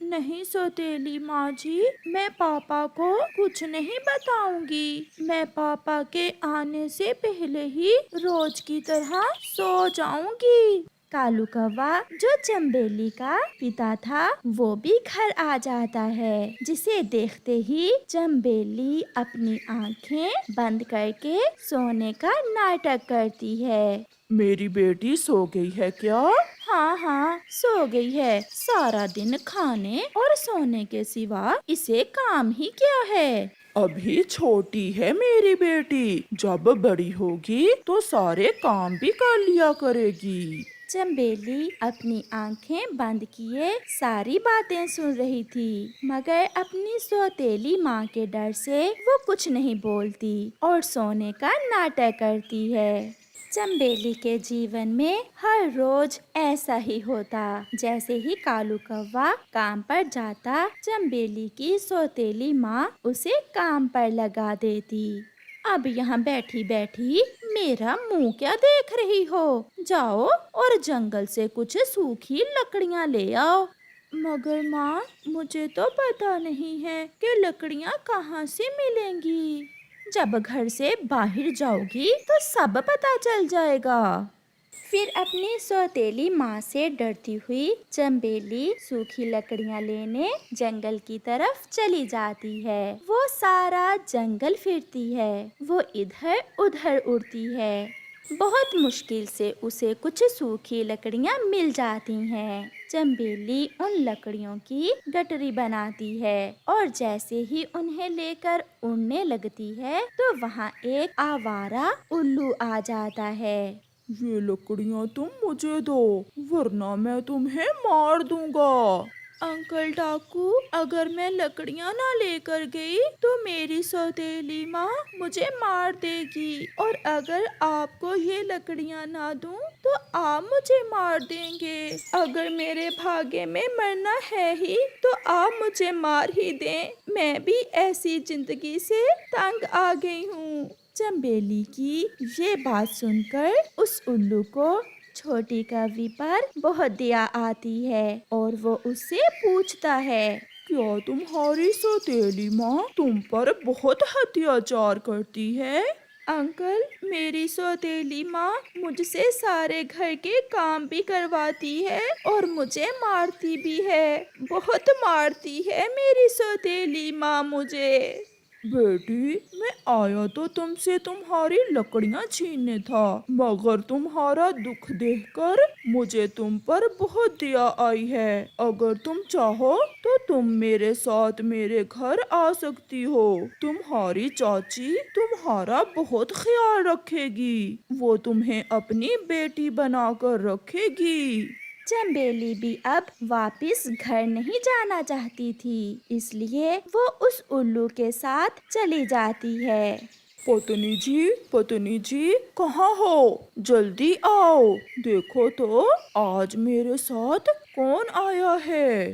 नहीं सौतेली माँ जी, मैं पापा को कुछ नहीं बताऊंगी। मैं पापा के आने से पहले ही रोज की तरह सो जाऊंगी। कालू कौवा जो चंबेली का पिता था वो भी घर आ जाता है, जिसे देखते ही चंबेली अपनी आंखें बंद करके सोने का नाटक करती है। मेरी बेटी सो गई है क्या? हाँ हाँ, सो गई है। सारा दिन खाने और सोने के सिवा इसे काम ही क्या है। अभी छोटी है मेरी बेटी, जब बड़ी होगी तो सारे काम भी कर लिया करेगी। चंबेली अपनी आंखें बंद किए सारी बातें सुन रही थी, मगर अपनी सौतेली माँ के डर से वो कुछ नहीं बोलती और सोने का नाटक करती है। चंबेली के जीवन में हर रोज ऐसा ही होता। जैसे ही कालू कौवा काम पर जाता, चंबेली की सौतेली माँ उसे काम पर लगा देती। अब यहाँ बैठी बैठी मेरा मुंह क्या देख रही हो? जाओ और जंगल से कुछ सूखी लकड़ियाँ ले आओ। मगर माँ, मुझे तो पता नहीं है कि लकड़ियाँ कहाँ से मिलेंगी। जब घर से बाहर जाओगी तो सब पता चल जाएगा। फिर अपनी सौतेली माँ से डरती हुई चंबेली सूखी लकड़ियाँ लेने जंगल की तरफ चली जाती है। वो सारा जंगल फिरती है, वो इधर उधर उड़ती है। बहुत मुश्किल से उसे कुछ सूखी लकड़ियाँ मिल जाती हैं। चंबेली उन लकड़ियों की गठरी बनाती है और जैसे ही उन्हें लेकर उड़ने लगती है तो वहाँ एक आवारा उल्लू आ जाता है। ये लकड़ियाँ तुम मुझे दो, वरना मैं तुम्हें मार दूंगा। अंकल डाकू, अगर मैं लकड़ियाँ ना लेकर गई तो मेरी सौतेली माँ मुझे मार देगी, और अगर आपको ये लकड़ियाँ ना दूँ तो आप मुझे मार देंगे। अगर मेरे भाग्य में मरना है ही तो आप मुझे मार ही दें। मैं भी ऐसी जिंदगी से तंग आ गई हूँ। चंबेली की ये बात सुनकर उस उल्लू को छोटी कौवी पर बहुत दया आती है और वो उससे पूछता है। क्या तुम्हारी सौतेली माँ तुम पर बहुत अत्याचार करती है? अंकल, मेरी सौतेली माँ मुझसे सारे घर के काम भी करवाती है और मुझे मारती भी है। बहुत मारती है मेरी सौतेली माँ मुझे। बेटी, मैं आया तो तुमसे तुम्हारी लकड़ियाँ छीनने था, मगर तुम्हारा दुख देखकर मुझे तुम पर बहुत दया आई है। अगर तुम चाहो तो तुम मेरे साथ मेरे घर आ सकती हो। तुम्हारी चाची तुम्हारा बहुत ख्याल रखेगी, वो तुम्हें अपनी बेटी बनाकर रखेगी। चंबेली भी अब वापस घर नहीं जाना चाहती थी, इसलिए वो उस उल्लू के साथ चली जाती है। पत्नी जी, कहाँ हो? जल्दी आओ, देखो तो आज मेरे साथ कौन आया है।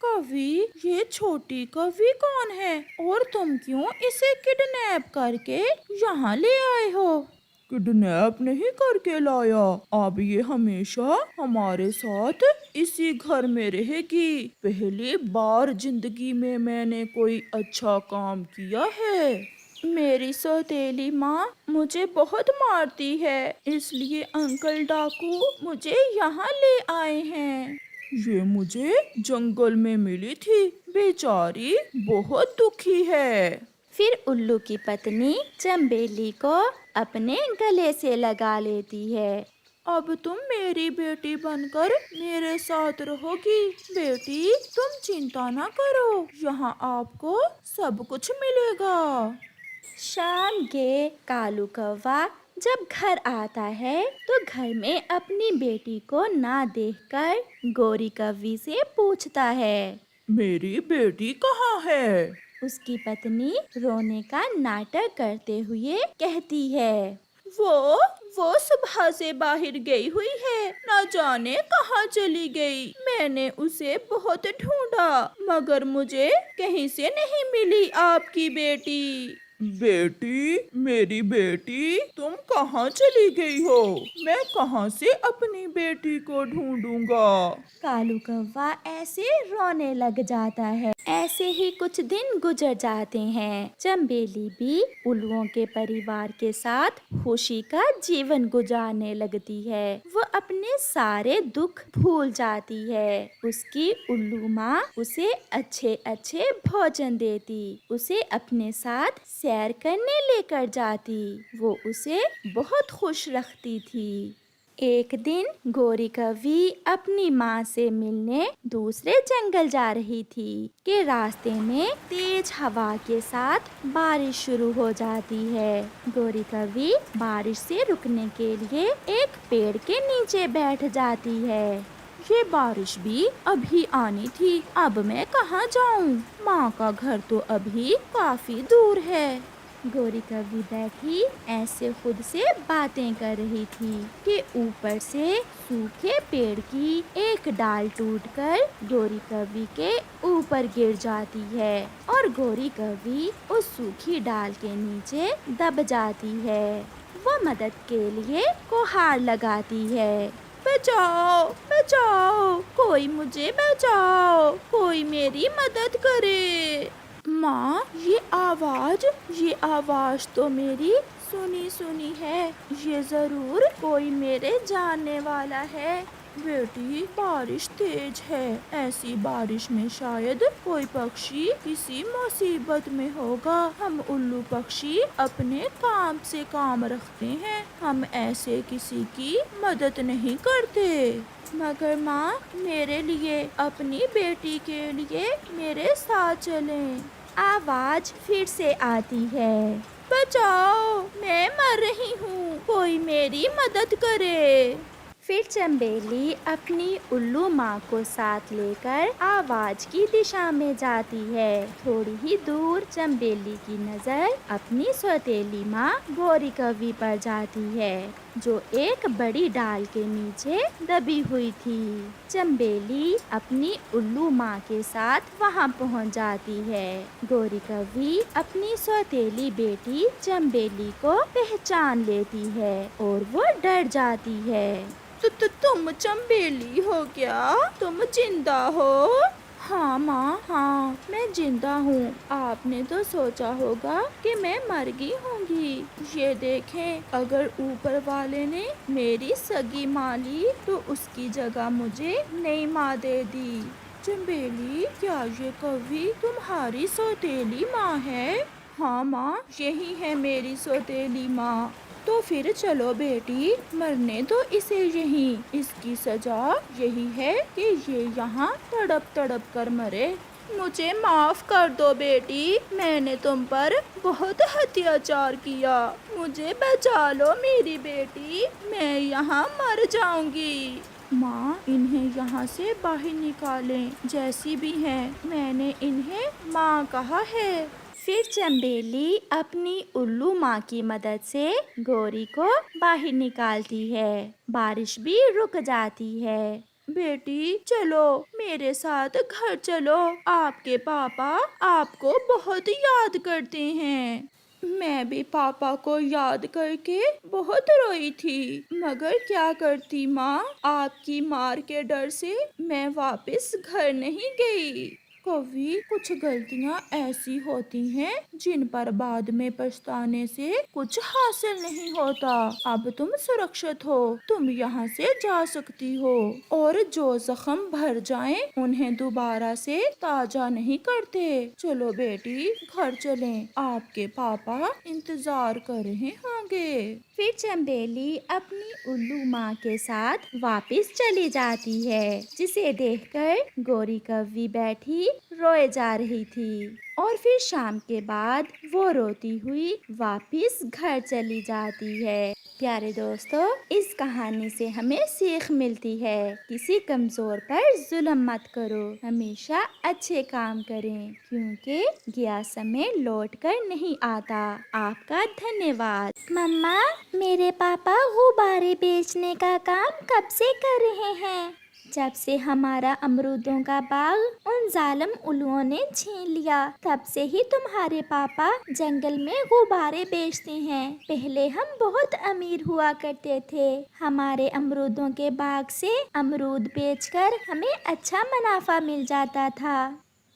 कवि, ये छोटी कवि कौन है और तुम क्यों इसे किडनैप करके यहाँ ले आए हो? किडनैप नहीं करके लाया, अब ये हमेशा हमारे साथ इसी घर में रहेगी। पहली बार जिंदगी में मैंने कोई अच्छा काम किया है। मेरी सौतेली माँ मुझे बहुत मारती है, इसलिए अंकल डाकू मुझे यहाँ ले आए हैं। ये मुझे जंगल में मिली थी, बेचारी बहुत दुखी है। फिर उल्लू की पत्नी चंबेली को अपने गले से लगा लेती है। अब तुम मेरी बेटी बनकर मेरे साथ रहोगी। बेटी, तुम चिंता ना करो, यहाँ आपको सब कुछ मिलेगा। शाम के कालू कौवा जब घर आता है तो घर में अपनी बेटी को ना देखकर गोरी कौवी से पूछता है। मेरी बेटी कहाँ है? उसकी पत्नी रोने का नाटक करते हुए कहती है। वो वो सुबह से बाहर गई हुई है, न जाने कहाँ चली गई। मैंने उसे बहुत ढूंढा, मगर मुझे कहीं से नहीं मिली आपकी बेटी। बेटी, मेरी बेटी, तुम कहाँ चली गई हो? मैं कहाँ से अपनी बेटी को ढूंढूंगा? कालू कौवा ऐसे रोने लग जाता है। ऐसे ही कुछ दिन गुजर जाते हैं। चंबेली भी उल्लुओं के परिवार के साथ खुशी का जीवन गुजारने लगती है। वो अपने सारे दुख भूल जाती है। उसकी उल्लू माँ उसे अच्छे अच्छे भोजन देती, उसे अपने साथ सैर करने लेकर जाती, वो उसे बहुत खुश रखती थी। एक दिन गोरी कौवी अपनी माँ से मिलने दूसरे जंगल जा रही थी कि रास्ते में तेज हवा के साथ बारिश शुरू हो जाती है। गोरी कौवी बारिश से रुकने के लिए एक पेड़ के नीचे बैठ जाती है। ये बारिश भी अभी आनी थी, अब मैं कहाँ जाऊँ? माँ का घर तो अभी काफी दूर है। गोरी कौवी बैठी ऐसे खुद से बातें कर रही थी कि ऊपर से सूखे पेड़ की एक डाल टूटकर गोरी कौवी के ऊपर गिर जाती है और गोरी कौवी उस सूखी डाल के नीचे दब जाती है। वो मदद के लिए गुहार लगाती है, बचाओ बचाओ, कोई मुझे बचाओ, कोई मेरी मदद करे। माँ, ये आवाज तो मेरी सुनी सुनी है। ये जरूर कोई मेरे जानने वाला है। बेटी, बारिश तेज है। ऐसी बारिश में शायद कोई पक्षी किसी मुसीबत में होगा। हम उल्लू पक्षी अपने काम से काम रखते हैं, हम ऐसे किसी की मदद नहीं करते। मगर माँ, मेरे लिए, अपनी बेटी के लिए मेरे साथ चलें। आवाज फिर से आती है, बचाओ, मैं मर रही हूँ, कोई मेरी मदद करे। फिर चंबेली अपनी उल्लू माँ को साथ लेकर आवाज की दिशा में जाती है। थोड़ी ही दूर चंबेली की नजर अपनी सौतेली माँ गोरी कौवी पर जाती है, जो एक बड़ी डाल के नीचे दबी हुई थी। चंबेली अपनी उल्लू माँ के साथ वहाँ पहुँच जाती है। गोरी कौवी अपनी सौतेली बेटी चंबेली को पहचान लेती है और वो डर जाती है। तुम चंबेली हो क्या? तुम जिंदा हो? हाँ माँ, हाँ, मैं जिंदा हूँ। आपने तो सोचा होगा कि मैं मर गई होंगी। ये देखें, अगर ऊपर वाले ने मेरी सगी माँ ली तो उसकी जगह मुझे नई माँ दे दी। चंबेली, क्या ये कौवी तुम्हारी सौतेली माँ है? हाँ माँ, यही है मेरी सौतेली माँ। तो फिर चलो बेटी, मरने दो इसे यहीं। इसकी सजा यही है कि ये यहाँ तड़प तड़प कर मरे। मुझे माफ कर दो बेटी, मैंने तुम पर बहुत अत्याचार किया। मुझे बचा लो मेरी बेटी, मैं यहाँ मर जाऊंगी। माँ, इन्हें यहाँ से बाहर निकालें, जैसी भी हैं, मैंने इन्हें माँ कहा है। फिर चंबेली अपनी उल्लू माँ की मदद से गोरी को बाहर निकालती है। बारिश भी रुक जाती है। बेटी, चलो मेरे साथ घर चलो, आपके पापा आपको बहुत याद करते हैं। मैं भी पापा को याद करके बहुत रोई थी, मगर क्या करती माँ, आपकी मार के डर से मैं वापस घर नहीं गई। कभी कुछ गलतियाँ ऐसी होती हैं जिन पर बाद में पछताने से कुछ हासिल नहीं होता। अब तुम सुरक्षित हो, तुम यहाँ से जा सकती हो, और जो जख्म भर जाएं उन्हें दोबारा से ताजा नहीं करते। चलो बेटी, घर चलें, आपके पापा इंतजार कर रहे होंगे। फिर चंबेली अपनी उल्लू माँ के साथ वापस चली जाती है, जिसे देखकर गोरी कौवी बैठी रोए जा रही थी। और फिर शाम के बाद वो रोती हुई वापस घर चली जाती है। प्यारे दोस्तों, इस कहानी से हमें सीख मिलती है, किसी कमजोर पर जुल्म मत करो, हमेशा अच्छे काम करें, क्योंकि गया समय लौट कर नहीं आता। आपका धन्यवाद। मम्मा, मेरे पापा गुब्बारे बेचने का काम कब से कर रहे हैं? जब से हमारा अमरूदों का बाग उन जालिम उल्लुओं ने छीन लिया, तब से ही तुम्हारे पापा जंगल में गुब्बारे बेचते हैं। पहले हम बहुत अमीर हुआ करते थे। हमारे अमरूदों के बाग से अमरूद बेचकर हमें अच्छा मुनाफा मिल जाता था।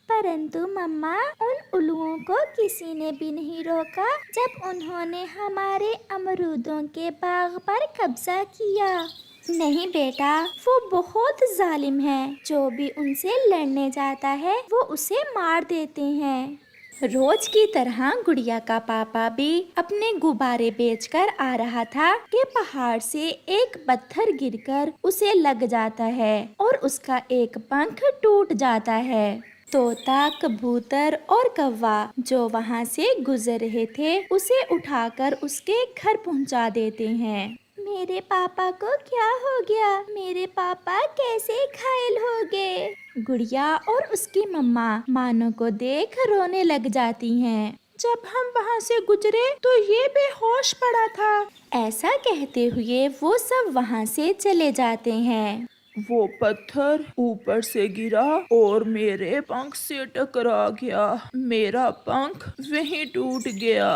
परंतु मम्मा, उन उल्लुओं को किसी ने भी नहीं रोका जब उन्होंने हमारे अमरूदों के बाग पर कब्जा किया। नहीं बेटा, वो बहुत जालिम है। जो भी उनसे लड़ने जाता है वो उसे मार देते हैं। रोज की तरह गुड़िया का पापा भी अपने गुब्बारे बेचकर आ रहा था कि पहाड़ से एक पत्थर गिरकर उसे लग जाता है और उसका एक पंख टूट जाता है। तोता, कबूतर और कौवा जो वहाँ से गुजर रहे थे उसे उठाकर उसके घर पहुँचा देते हैं। मेरे पापा को क्या हो गया? मेरे पापा कैसे घायल हो गए? गुड़िया और उसकी मम्मा मानो को देख रोने लग जाती हैं। जब हम वहाँ से गुजरे तो ये बेहोश पड़ा था। ऐसा कहते हुए वो सब वहाँ से चले जाते हैं। वो पत्थर ऊपर से गिरा और मेरे पंख से टकरा गया। मेरा पंख वहीं टूट गया।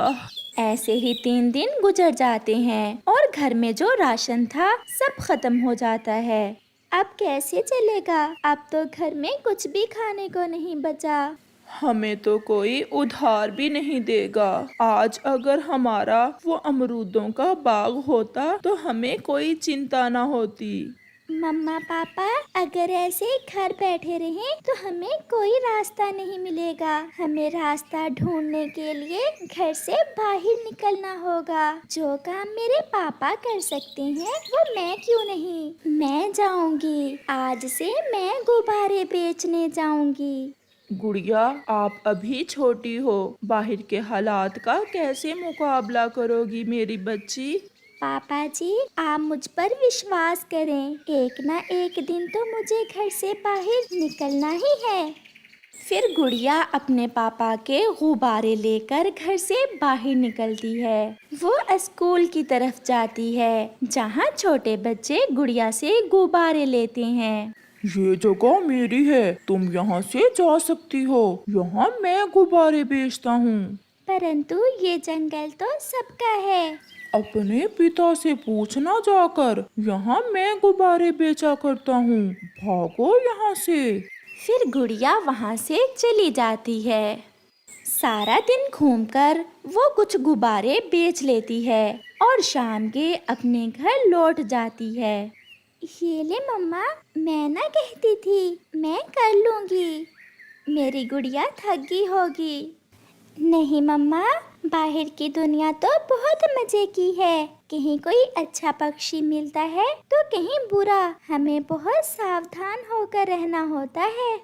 ऐसे ही 3 दिन गुजर जाते हैं और घर में जो राशन था सब खत्म हो जाता है। अब कैसे चलेगा? अब तो घर में कुछ भी खाने को नहीं बचा। हमें तो कोई उधार भी नहीं देगा। आज अगर हमारा वो अमरूदों का बाग होता तो हमें कोई चिंता ना होती। मम्मा पापा, अगर ऐसे घर बैठे रहें तो हमें कोई रास्ता नहीं मिलेगा। हमें रास्ता ढूंढने के लिए घर से बाहर निकलना होगा। जो काम मेरे पापा कर सकते हैं वो मैं क्यों नहीं? मैं जाऊंगी। आज से मैं गुब्बारे बेचने जाऊंगी। गुड़िया, आप अभी छोटी हो। बाहर के हालात का कैसे मुकाबला करोगी मेरी बच्ची? पापा जी, आप मुझ पर विश्वास करें। एक ना एक दिन तो मुझे घर से बाहर निकलना ही है। फिर गुड़िया अपने पापा के गुब्बारे लेकर घर से बाहर निकलती है। वो स्कूल की तरफ जाती है जहाँ छोटे बच्चे गुड़िया से गुब्बारे लेते हैं। ये जगह मेरी है, तुम यहाँ से जा सकती हो। यहाँ मैं गुब्बारे बेचता हूँ। परंतु ये जंगल तो सबका है। अपने पिता से पूछना जाकर। यहाँ मैं गुब्बारे बेचा करता हूँ। भागो यहाँ से। फिर गुड़िया वहाँ से चली जाती है। सारा दिन घूमकर वो कुछ गुब्बारे बेच लेती है और शाम के अपने घर लौट जाती है। ये ले मम्मा, मैं ना कहती थी मैं कर लूँगी। मेरी गुड़िया थक गई होगी। नहीं मम्मा, बाहर की दुनिया तो बहुत मजे की है। कहीं कोई अच्छा पक्षी मिलता है तो कहीं बुरा। हमें बहुत सावधान होकर रहना होता है।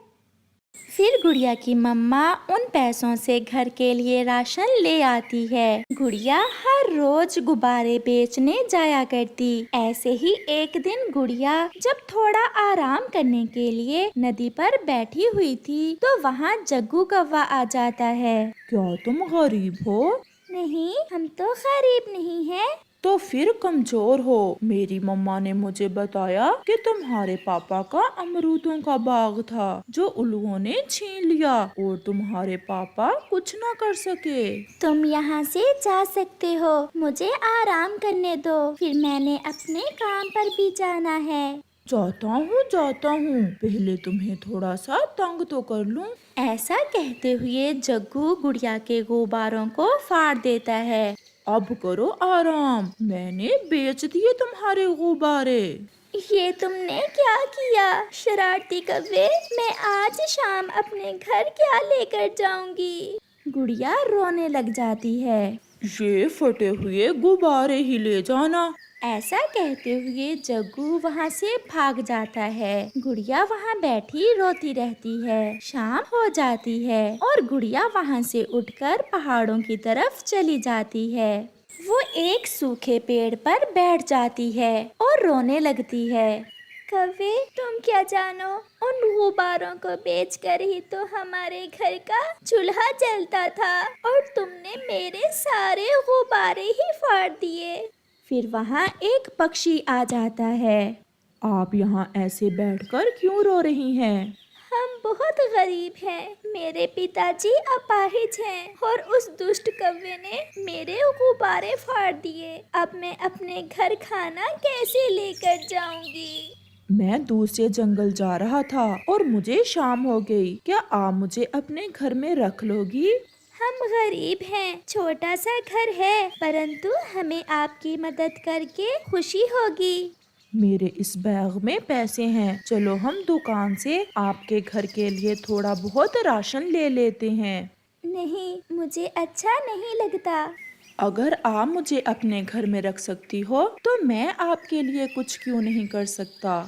फिर गुड़िया की मम्मा उन पैसों से घर के लिए राशन ले आती है। गुड़िया हर रोज गुब्बारे बेचने जाया करती। ऐसे ही एक दिन गुड़िया जब थोड़ा आराम करने के लिए नदी पर बैठी हुई थी तो वहाँ जग्गू कौवा आ जाता है। क्या तुम गरीब हो? नहीं, हम तो गरीब नहीं हैं। तो फिर कमजोर हो। मेरी मम्मा ने मुझे बताया कि तुम्हारे पापा का अमरूदों का बाग था जो उल्लुओं ने छीन लिया और तुम्हारे पापा कुछ न कर सके। तुम यहाँ से जा सकते हो, मुझे आराम करने दो। फिर मैंने अपने काम पर भी जाना है। जाता हूँ, पहले तुम्हें थोड़ा सा तंग तो कर लूं। ऐसा कहते हुए जग्गू गुड़िया के गुब्बारों को फाड़ देता है। अब करो आराम, मैंने बेच दिए तुम्हारे गुब्बारे। ये तुमने क्या किया शरारती कौवे? मैं आज शाम अपने घर क्या लेकर जाऊंगी? गुड़िया रोने लग जाती है। ये फटे हुए गुब्बारे ही ले जाना। ऐसा कहते हुए जग्गू वहाँ से भाग जाता है। गुड़िया वहाँ बैठी रोती रहती है। शाम हो जाती है और गुड़िया वहाँ से उठकर पहाड़ों की तरफ चली जाती है। वो एक सूखे पेड़ पर बैठ जाती है और रोने लगती है। कौवे, तुम क्या जानो, उन गुब्बारों को बेचकर ही तो हमारे घर का चूल्हा जलता था और तुमने मेरे सारे गुब्बारे ही फाड़ दिए। फिर वहाँ एक पक्षी आ जाता है। आप यहाँ ऐसे बैठकर क्यों रो रही हैं? हम बहुत गरीब हैं। मेरे पिताजी अपाहिज हैं और उस दुष्ट कौवे ने मेरे गुब्बारे फाड़ दिए। अब मैं अपने घर खाना कैसे लेकर जाऊंगी? मैं दूसरे जंगल जा रहा था और मुझे शाम हो गई। क्या आप मुझे अपने घर में रख लोगी? हम गरीब हैं, छोटा सा घर है, परंतु हमें आपकी मदद करके खुशी होगी। मेरे इस बैग में पैसे हैं। चलो हम दुकान से आपके घर के लिए थोड़ा बहुत राशन ले लेते हैं। नहीं, मुझे अच्छा नहीं लगता। अगर आप मुझे अपने घर में रख सकती हो तो मैं आपके लिए कुछ क्यों नहीं कर सकता।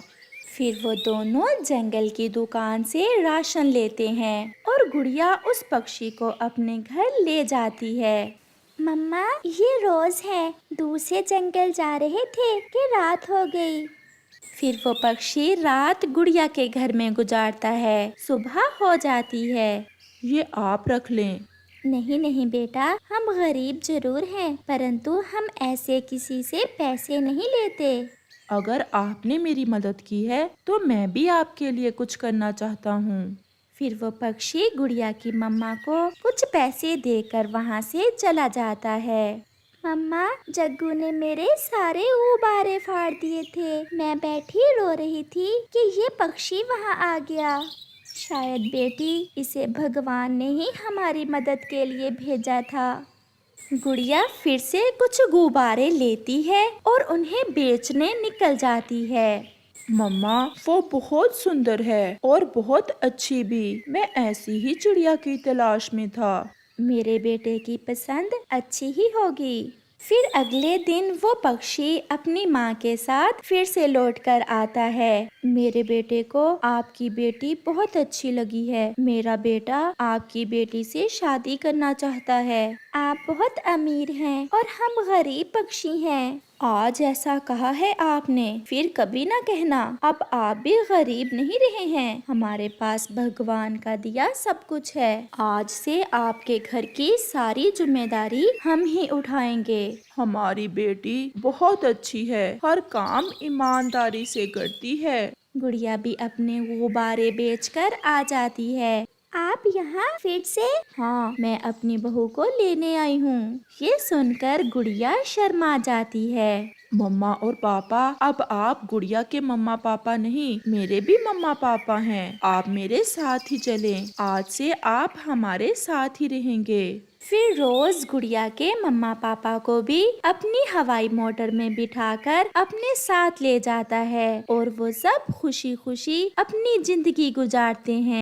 फिर वो दोनों जंगल की दुकान से राशन लेते हैं और गुड़िया उस पक्षी को अपने घर ले जाती है। मम्मा, ये रोज है। दूसरे जंगल जा रहे थे कि रात हो गई। फिर वो पक्षी रात गुड़िया के घर में गुजारता है। सुबह हो जाती है। ये आप रख लें। नहीं नहीं बेटा, हम गरीब जरूर हैं, परंतु हम ऐसे किसी से पैसे नहीं लेते। अगर आपने मेरी मदद की है तो मैं भी आपके लिए कुछ करना चाहता हूँ। फिर वो पक्षी गुड़िया की मम्मा को कुछ पैसे देकर वहाँ से चला जाता है। मम्मा, जग्गू ने मेरे सारे गुब्बारे फाड़ दिए थे। मैं बैठी रो रही थी कि ये पक्षी वहाँ आ गया। शायद बेटी, इसे भगवान ने ही हमारी मदद के लिए भेजा था। गुड़िया फिर से कुछ गुब्बारे लेती है और उन्हें बेचने निकल जाती है। मम्मा, वो बहुत सुंदर है और बहुत अच्छी भी। मैं ऐसी ही चिड़िया की तलाश में था। मेरे बेटे की पसंद अच्छी ही होगी। फिर अगले दिन वो पक्षी अपनी माँ के साथ फिर से लौट कर आता है। मेरे बेटे को आपकी बेटी बहुत अच्छी लगी है। मेरा बेटा आपकी बेटी से शादी करना चाहता है। आप बहुत अमीर हैं और हम गरीब पक्षी हैं। आज ऐसा कहा है आपने, फिर कभी ना कहना। अब आप भी गरीब नहीं रहे हैं। हमारे पास भगवान का दिया सब कुछ है। आज से आपके घर की सारी जिम्मेदारी हम ही उठाएंगे। हमारी बेटी बहुत अच्छी है, हर काम ईमानदारी से करती है। गुड़िया भी अपने गुब्बारे बेचकर आ जाती है। आप यहाँ फिर से? हाँ, मैं अपनी बहू को लेने आई हूँ। ये सुनकर गुड़िया शर्मा जाती है। मम्मा और पापा, अब आप गुड़िया के मम्मा पापा नहीं, मेरे भी मम्मा पापा हैं। आप मेरे साथ ही चलें। आज से आप हमारे साथ ही रहेंगे। फिर रोज गुड़िया के मम्मा पापा को भी अपनी हवाई मोटर में बिठाकर अपने साथ ले जाता है और वो सब खुशी खुशी अपनी जिंदगी गुजारते हैं।